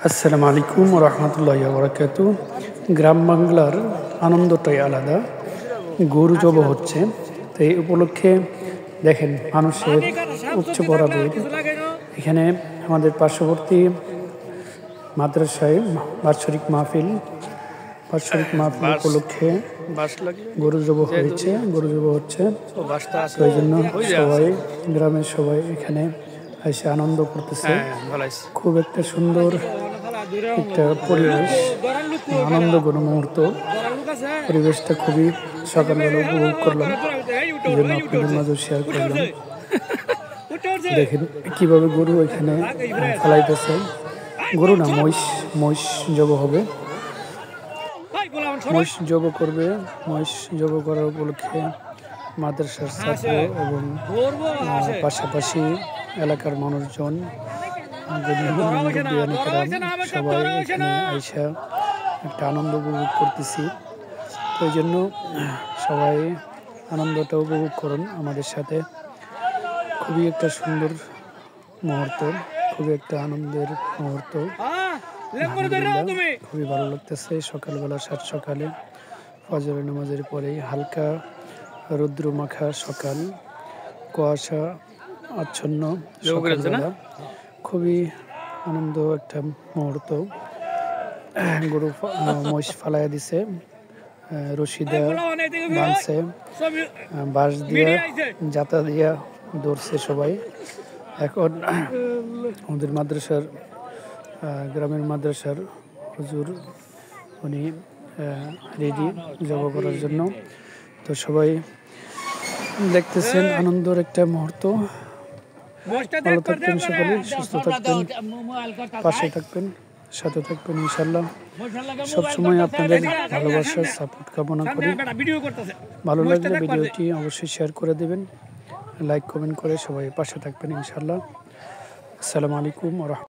আসসালামু আলাইকুম ওয়া রাহমাতুল্লাহি ওয়া বারাকাতুহু। গ্রাম বাংলার আনন্দটাই আলাদা। গরু জব হচ্ছে, তো এই উপলক্ষে দেখেন মানুষের উপচে পড়া ভিড়। এখানে আমাদের পার্শ্ববর্তী মাদ্রাসায় বাৎসরিক মাহফিল উপলক্ষে গরু জব হয়েছে, গরু জব হচ্ছে। তো এই জন্য সবাই গ্রামের সবাই এখানে এসে আনন্দ করতেছে। খুব একটা সুন্দর একটা পরিবেশ, আনন্দঘন মুহূর্ত। পরিবেশটা খুবই সকালবেলা উপভোগ করলাম, এই জন্য আপনাদের মাঝে শেয়ার করলাম। দেখেন কিভাবে গরু এখানে ফেলাইতেছে। গরু না, মহিষ জব হবে, মহিষ জব করবে। মহিষ জব করার উপলক্ষে মাদ্রাসার ছাত্র এবং পাশাপাশি এলাকার মানুষজন, সবাই এখানে আইসা একটা আনন্দ উপভোগ করতেছি। তো এই জন্য সবাই আনন্দটা উপভোগ করুন আমাদের সাথে। খুবই একটা সুন্দর মুহূর্ত, খুবই একটা আনন্দের মুহূর্ত। খুবই ভালো লাগতেছে। সকালবেলা সকালে ফজরের নামাজের পরে হালকা রৌদ্র মাখা সকাল, কুয়াশা আচ্ছন্ন সকালবেলা, খুবই আনন্দ একটা মুহূর্ত। গরু মহিষ ফালাইয়া দিছে, রশি দিয়া বাঁধছে, বাঁশ দিয়া জাতা দিয়া ধরছে সবাই। এখন আমাদের মাদ্রাসার গ্রামের মাদ্রাসার হুজুর উনি রেডি জব করার জন্য। তো সবাই দেখতেছেন আনন্দের একটা মুহূর্ত। ভালো থাকবেন সকলে, সুস্থ থাকবেন, পাশে থাকবেন, সাথে থাকবেন ইনশাল্লাহ। সবসময় আপনাদের ভালোবাসার সাপোর্ট কামনা করি। ভালো লাগলে ভিডিওটি অবশ্যই শেয়ার করে দেবেন, লাইক কমেন্ট করে সবাই পাশে থাকবেন ইনশাল্লাহ। আসসালামু আলাইকুম ওয়া রাহমাতুল্লাহ।